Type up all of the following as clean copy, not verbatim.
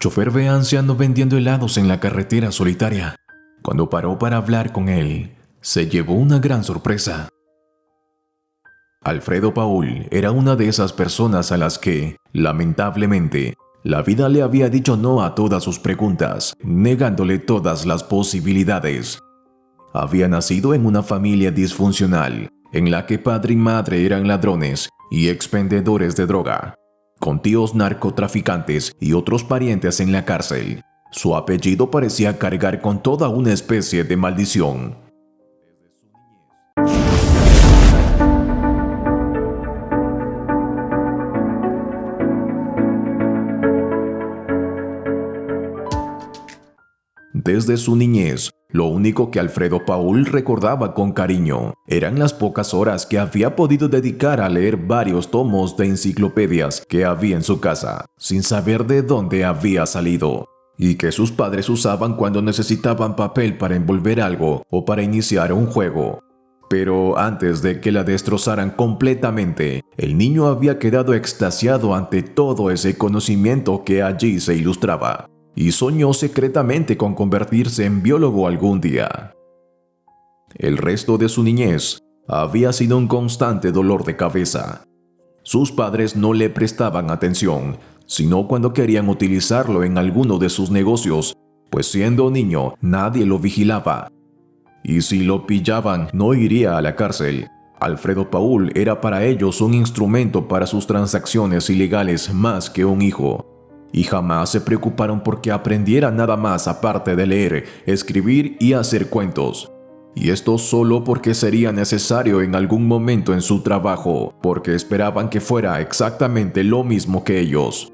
Chofer ve a anciano vendiendo helados en la carretera solitaria. Cuando paró para hablar con él, se llevó una gran sorpresa. Alfredo Paul era una de esas personas a las que, lamentablemente, la vida le había dicho no a todas sus preguntas, negándole todas las posibilidades. Había nacido en una familia disfuncional, en la que padre y madre eran ladrones y expendedores de droga, con tíos narcotraficantes y otros parientes en la cárcel. Su apellido parecía cargar con toda una especie de maldición. Desde su niñez, lo único que Alfredo Paul recordaba con cariño eran las pocas horas que había podido dedicar a leer varios tomos de enciclopedias que había en su casa, sin saber de dónde había salido, y que sus padres usaban cuando necesitaban papel para envolver algo o para iniciar un juego. Pero antes de que la destrozaran completamente, el niño había quedado extasiado ante todo ese conocimiento que allí se ilustraba, y soñó secretamente con convertirse en biólogo algún día. El resto de su niñez había sido un constante dolor de cabeza. Sus padres no le prestaban atención, sino cuando querían utilizarlo en alguno de sus negocios, pues siendo niño nadie lo vigilaba. Y si lo pillaban, no iría a la cárcel. Alfredo Paul era para ellos un instrumento para sus transacciones ilegales más que un hijo. Y jamás se preocuparon porque aprendiera nada más aparte de leer, escribir y hacer cuentos. Y esto solo porque sería necesario en algún momento en su trabajo, porque esperaban que fuera exactamente lo mismo que ellos.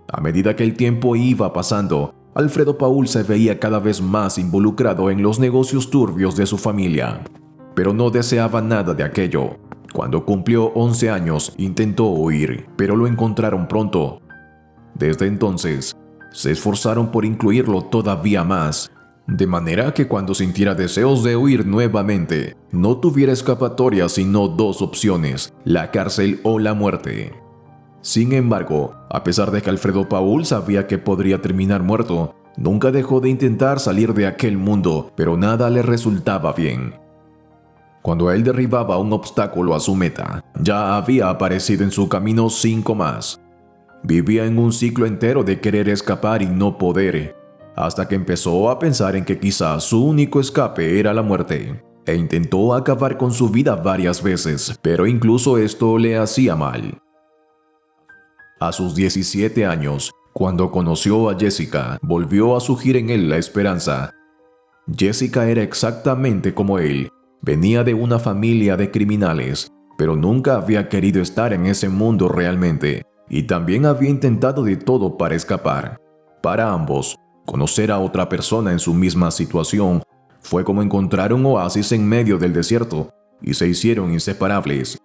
A medida que el tiempo iba pasando, Alfredo Paul se veía cada vez más involucrado en los negocios turbios de su familia. Pero no deseaba nada de aquello. Cuando cumplió 11 años, intentó huir, pero lo encontraron pronto. Desde entonces, se esforzaron por incluirlo todavía más, de manera que cuando sintiera deseos de huir nuevamente, no tuviera escapatoria sino dos opciones, la cárcel o la muerte. Sin embargo, a pesar de que Alfredo Paul sabía que podría terminar muerto, nunca dejó de intentar salir de aquel mundo, pero nada le resultaba bien. Cuando él derribaba un obstáculo a su meta, ya había aparecido en su camino 5 más. Vivía en un ciclo entero de querer escapar y no poder, hasta que empezó a pensar en que quizás su único escape era la muerte, e intentó acabar con su vida varias veces, pero incluso esto le hacía mal. A sus 17 años, cuando conoció a Jessica, volvió a surgir en él la esperanza. Jessica era exactamente como él, venía de una familia de criminales, pero nunca había querido estar en ese mundo realmente. Y también había intentado de todo para escapar. Para ambos, conocer a otra persona en su misma situación fue como encontrar un oasis en medio del desierto, y se hicieron inseparables.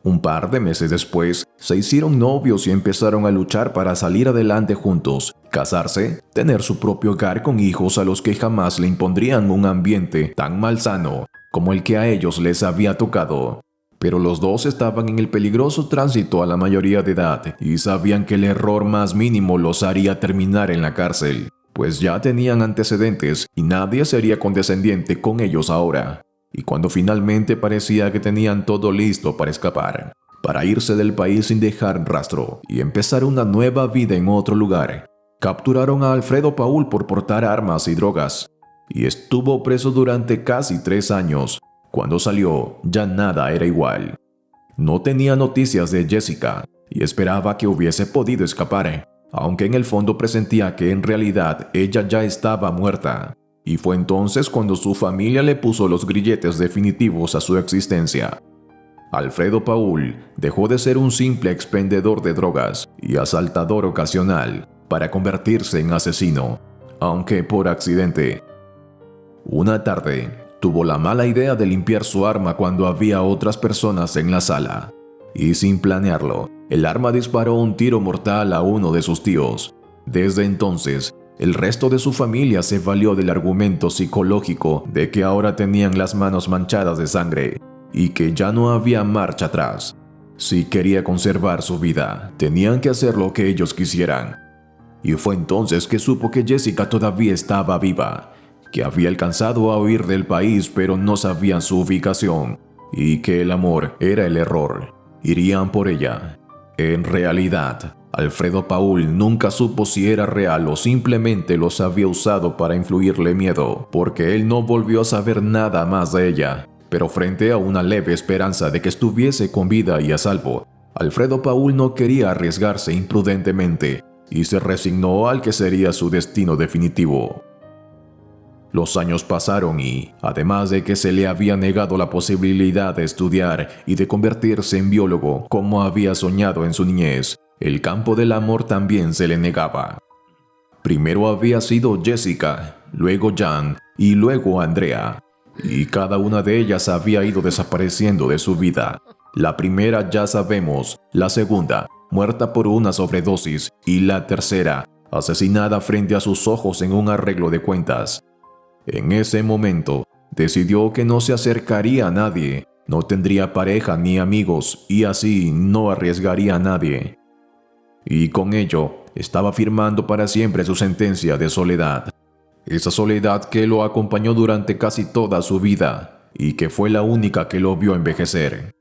Un par de meses después, se hicieron novios y empezaron a luchar para salir adelante juntos, casarse, tener su propio hogar con hijos a los que jamás le impondrían un ambiente tan malsano como el que a ellos les había tocado. Pero los dos estaban en el peligroso tránsito a la mayoría de edad y sabían que el error más mínimo los haría terminar en la cárcel, pues ya tenían antecedentes y nadie sería condescendiente con ellos ahora. Y cuando finalmente parecía que tenían todo listo para escapar, para irse del país sin dejar rastro y empezar una nueva vida en otro lugar, capturaron a Alfredo Paul por portar armas y drogas, y estuvo preso durante casi 3 años. Cuando salió, ya nada era igual. No tenía noticias de Jessica y esperaba que hubiese podido escapar, aunque en el fondo presentía que en realidad ella ya estaba muerta. Y fue entonces cuando su familia le puso los grilletes definitivos a su existencia. Alfredo Paul dejó de ser un simple expendedor de drogas y asaltador ocasional para convertirse en asesino, aunque por accidente. Una tarde, tuvo la mala idea de limpiar su arma cuando había otras personas en la sala. Y sin planearlo, el arma disparó un tiro mortal a uno de sus tíos. Desde entonces, el resto de su familia se valió del argumento psicológico de que ahora tenían las manos manchadas de sangre y que ya no había marcha atrás. Si quería conservar su vida, tenían que hacer lo que ellos quisieran. y fue entonces que supo que Jessica todavía estaba viva, que había alcanzado a huir del país pero no sabían su ubicación, y que el amor era el error. Irían por ella. En realidad, Alfredo Paul nunca supo si era real o simplemente los había usado para influirle miedo, porque él no volvió a saber nada más de ella. Pero frente a una leve esperanza de que estuviese con vida y a salvo, Alfredo Paul no quería arriesgarse imprudentemente y se resignó al que sería su destino definitivo. Los años pasaron y, además de que se le había negado la posibilidad de estudiar y de convertirse en biólogo como había soñado en su niñez, el campo del amor también se le negaba. Primero había sido Jessica, luego Jan y luego Andrea, y cada una de ellas había ido desapareciendo de su vida. La primera ya sabemos, la segunda, muerta por una sobredosis, y la tercera, asesinada frente a sus ojos en un arreglo de cuentas. En ese momento, decidió que no se acercaría a nadie, no tendría pareja ni amigos y así no arriesgaría a nadie. Y con ello, estaba firmando para siempre su sentencia de soledad. Esa soledad que lo acompañó durante casi toda su vida y que fue la única que lo vio envejecer.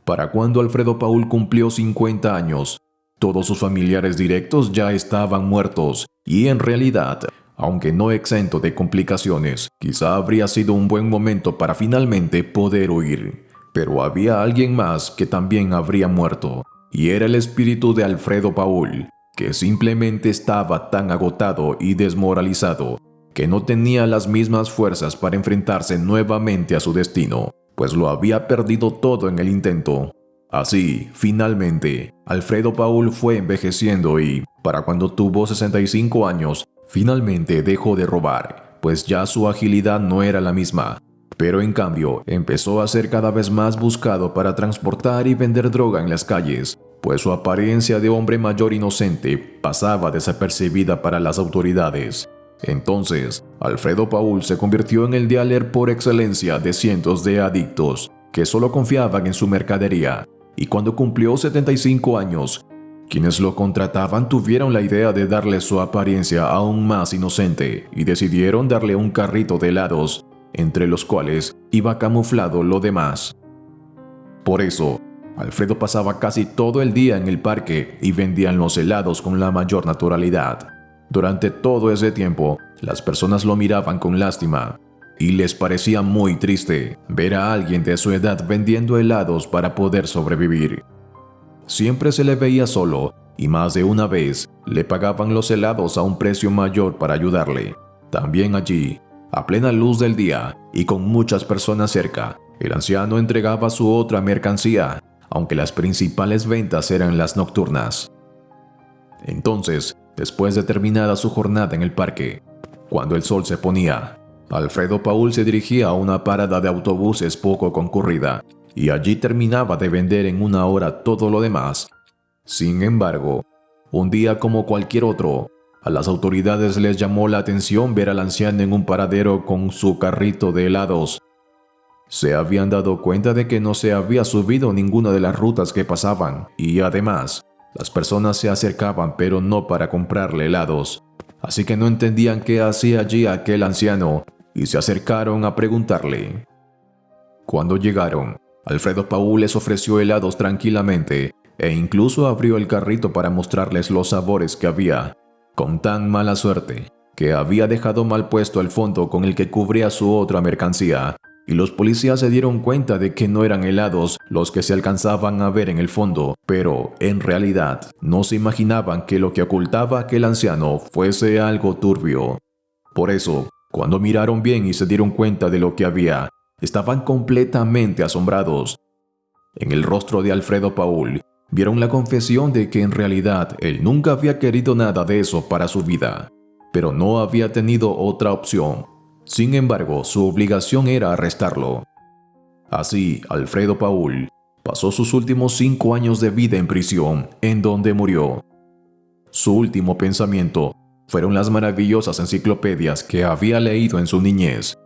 Para cuando Alfredo Paul cumplió 50 años, todos sus familiares directos ya estaban muertos y en realidad, aunque no exento de complicaciones, quizá habría sido un buen momento para finalmente poder huir. Pero había alguien más que también habría muerto, y era el espíritu de Alfredo Paul, que simplemente estaba tan agotado y desmoralizado que no tenía las mismas fuerzas para enfrentarse nuevamente a su destino, pues lo había perdido todo en el intento. Así, finalmente, Alfredo Paul fue envejeciendo y, para cuando tuvo 65 años, finalmente dejó de robar, pues ya su agilidad no era la misma. Pero en cambio, empezó a ser cada vez más buscado para transportar y vender droga en las calles, pues su apariencia de hombre mayor inocente pasaba desapercibida para las autoridades. Entonces, Alfredo Paul se convirtió en el dealer por excelencia de cientos de adictos que solo confiaban en su mercadería, y cuando cumplió 75 años, quienes lo contrataban tuvieron la idea de darle su apariencia aún más inocente y decidieron darle un carrito de helados, entre los cuales iba camuflado lo demás. Por eso, Alfredo pasaba casi todo el día en el parque y vendían los helados con la mayor naturalidad. Durante todo ese tiempo, las personas lo miraban con lástima y les parecía muy triste ver a alguien de su edad vendiendo helados para poder sobrevivir. Siempre se le veía solo y más de una vez le pagaban los helados a un precio mayor para ayudarle. También allí, a plena luz del día y con muchas personas cerca, el anciano entregaba su otra mercancía, aunque las principales ventas eran las nocturnas. Entonces, después de terminada su jornada en el parque, cuando el sol se ponía, Alfredo Paul se dirigía a una parada de autobuses poco concurrida y allí terminaba de vender en una hora todo lo demás. Sin embargo, un día como cualquier otro, a las autoridades les llamó la atención ver al anciano en un paradero con su carrito de helados. Se habían dado cuenta de que no se había subido ninguna de las rutas que pasaban y además, las personas se acercaban pero no para comprarle helados, así que no entendían qué hacía allí aquel anciano y se acercaron a preguntarle. Cuando llegaron, Alfredo Paul les ofreció helados tranquilamente e incluso abrió el carrito para mostrarles los sabores que había, con tan mala suerte que había dejado mal puesto el fondo con el que cubría su otra mercancía, y los policías se dieron cuenta de que no eran helados los que se alcanzaban a ver en el fondo, pero en realidad no se imaginaban que lo que ocultaba aquel anciano fuese algo turbio. Por eso, cuando miraron bien y se dieron cuenta de lo que había, estaban completamente asombrados. En el rostro de Alfredo Paul, vieron la confesión de que en realidad él nunca había querido nada de eso para su vida, pero no había tenido otra opción. Sin embargo, su obligación era arrestarlo. Así, Alfredo Paul pasó sus últimos 5 años de vida en prisión, en donde murió. Su último pensamiento fueron las maravillosas enciclopedias que había leído en su niñez.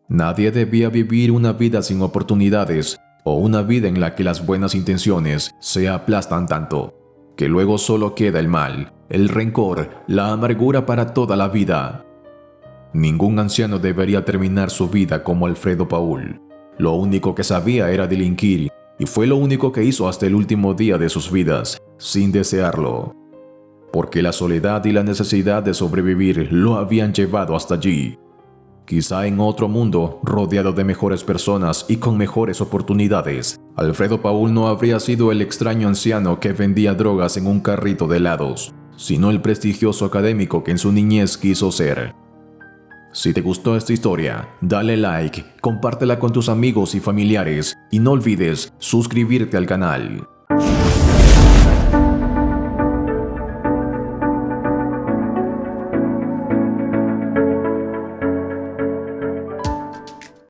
Nadie debía vivir una vida sin oportunidades o una vida en la que las buenas intenciones se aplastan tanto. que luego solo queda el mal, el rencor, la amargura para toda la vida. Ningún anciano debería terminar su vida como Alfredo Paul. Lo único que sabía era delinquir, y fue lo único que hizo hasta el último día de sus vidas, sin desearlo. Porque la soledad y la necesidad de sobrevivir lo habían llevado hasta allí. Quizá en otro mundo, rodeado de mejores personas y con mejores oportunidades, Alfredo Paul no habría sido el extraño anciano que vendía drogas en un carrito de helados, sino el prestigioso académico que en su niñez quiso ser. Si te gustó esta historia, dale like, compártela con tus amigos y familiares y no olvides suscribirte al canal.